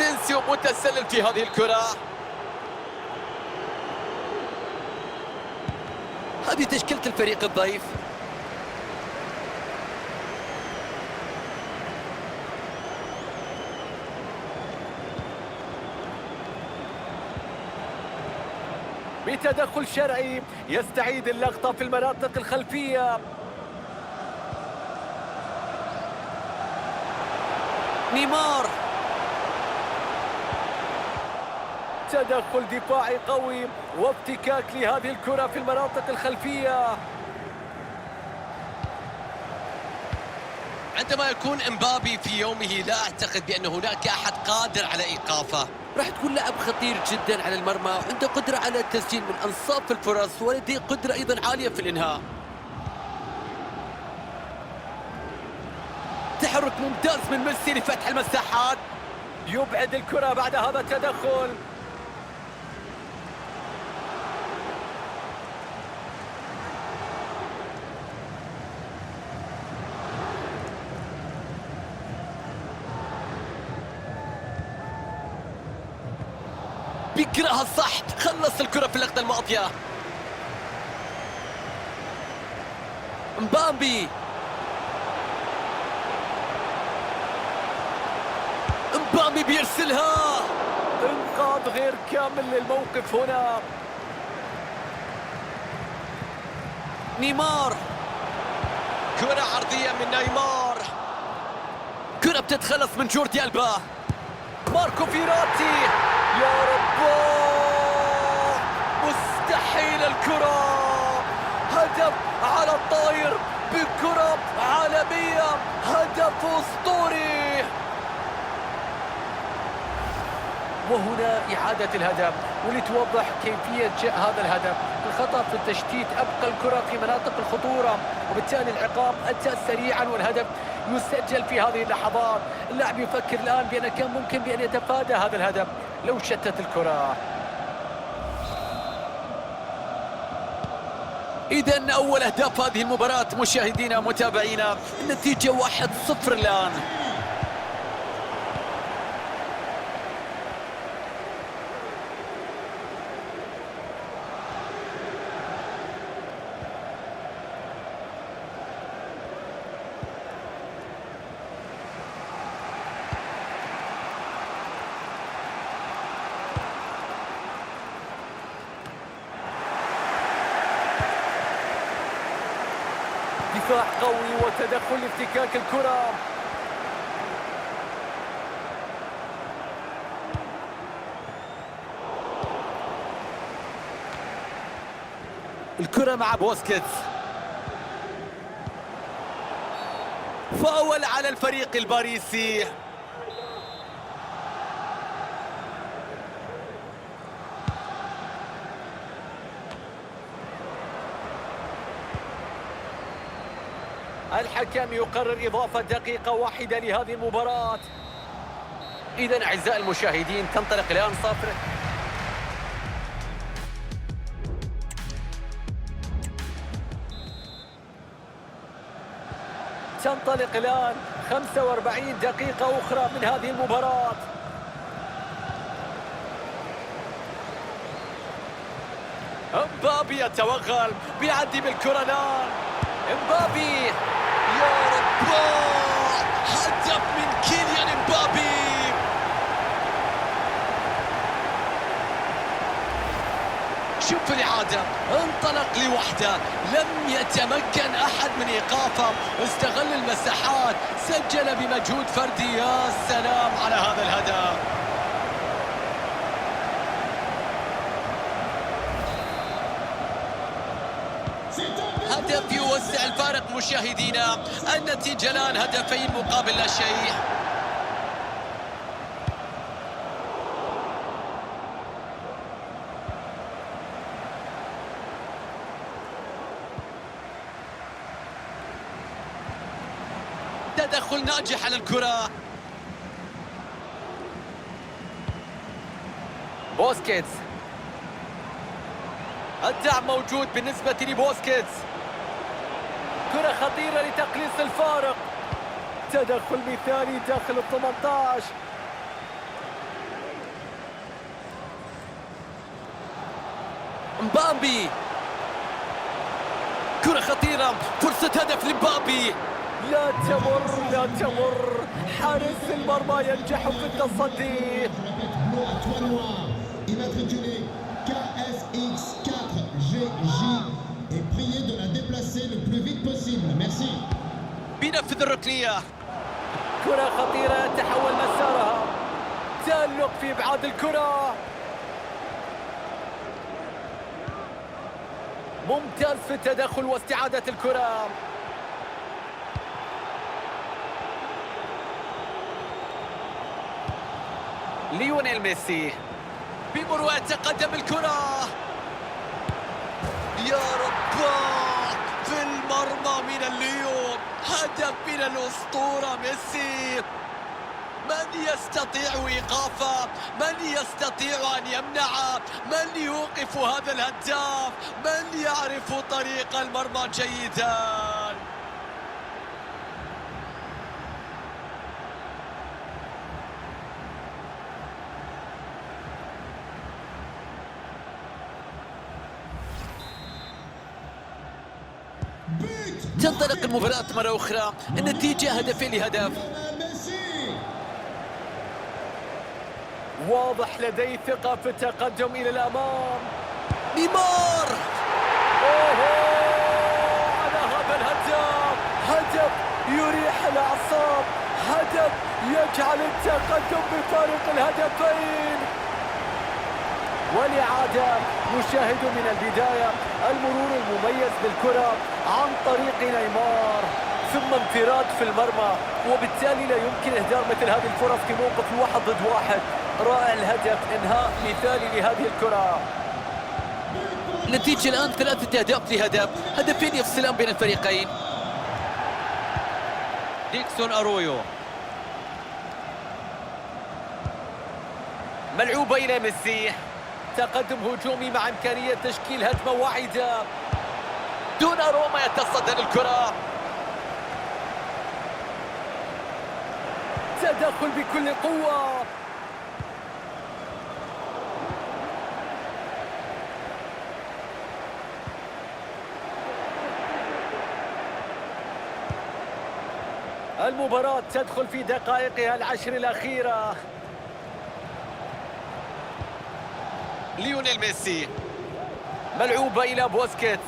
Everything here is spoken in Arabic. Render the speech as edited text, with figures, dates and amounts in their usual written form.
اسينسيو متسلل في هذه الكرة. هذه تشكيلة الفريق الضيف. بتدخل شرعي يستعيد اللقطة في المناطق الخلفية. نيمار، تدخل دفاعي قوي وافتكاك لهذه الكرة في المناطق الخلفية. عندما يكون امبابي في يومه لا أعتقد بأن هناك أحد قادر على إيقافه. راح تكون لاعب خطير جدا على المرمى، عنده قدرة على التسجيل من أنصاف الفرص ولديه قدرة أيضا عالية في الإنهاء. تحرك ممتاز من ميسي لفتح المساحات. يبعد الكرة بعد هذا التدخل. بيقراها صح، خلص الكرة في اللقطة الماضية. مبابي، مبابي بيرسلها. انقاذ غير كامل للموقف هنا. نيمار، كرة عرضية من نيمار. كرة بتتخلص من جوردي ألبا. ماركو فيراتي، يا رب، مستحيل الكرة. هدف على الطاير بكرة عالمية، هدف أسطوري. وهنا إعادة الهدف ولتوضح كيفية جاء هذا الهدف. الخطأ في التشتيت أبقى الكرة في مناطق الخطورة، وبالتالي العقاب أتى سريعا والهدف يسجل في هذه اللحظات. اللاعب يفكر الآن بأن كان ممكن بأن يتفادى هذا الهدف لو شتت الكرة. إذن أول أهداف هذه المباراة مشاهدينا متابعينا، النتيجة 1-0 الآن. دفاع قوي وتدخل لافتكاك الكرة. الكرة مع بوسكيتس. فاول على الفريق الباريسي. الحكم يقرر إضافة دقيقة واحدة لهذه المباراة. إذن أعزائي المشاهدين تنطلق الآن صافرة. تنطلق الآن 45 دقيقة أخرى من هذه المباراة. مبابي يتوغل، بيعدي بالكرة الآن. مبابي، يا رب، هدف من كيليان مبابي. شوف الإعادة، انطلق لوحده، لم يتمكن أحد من إيقافه، استغل المساحات، سجل بمجهود فردي. يا سلام على هذا الهدف. هدف يوسع الفارق مشاهدينا، النتيجة الآن 2 مقابل لا شيء. تدخل ناجح على الكرة. بوسكيتس، الدعم موجود بالنسبة لبوسكيتس. كرة خطيرة لتقليص الفارق. تدخل مثالي داخل ال 18. مبابي، كرة خطيرة، فرصة هدف لمبابي. لا تمر لا تمر، حارس المرمى ينجح في التصدي. Immatriculé KSX4GJ et prié de la déplacer le plus vite possible. Merci. بينفذ الركنية. كرة خطيرة يتحول مسارها، تألق في إبعاد الكرة، ممتاز في التدخل واستعادة الكرة. ليونيل ميسي بمروءة تقدم الكرة، يا رب في المرمى من الليون، هدف من الأسطورة ميسي. من يستطيع إيقافه؟ من يستطيع أن يمنعه؟ من يوقف هذا الهداف؟ من يعرف طريق المرمى جيداً؟ تنطلق المباراة مرة أخرى، النتيجة هدفين لهدف. واضح لديه ثقة في التقدم إلى الأمام. نيمار، أوه على هذا الهدف، هدف يريح الأعصاب، هدف يجعل التقدم بفارق الهدفين. والإعادة نشاهد من البداية المرور المميز بالكرة عن طريق نيمار، ثم انفراد في المرمى، وبالتالي لا يمكن إهدار مثل هذه الفرص في موقف 1 ضد 1. رائع الهدف، إنهاء مثالي لهذه الكرة. النتيجة الآن 3 أهداف لهدف، هدفين يفصلان بين الفريقين. ديكسون أرويو، ملعوبة إلى ميسي، تقدم هجومي مع إمكانية تشكيل هجمة واحدة. دون روما يتصدى للكرة، تدخل بكل قوة. المباراة تدخل في دقائقها العشر الأخيرة. ليونيل ميسي، ملعوبة إلى بوسكيتس،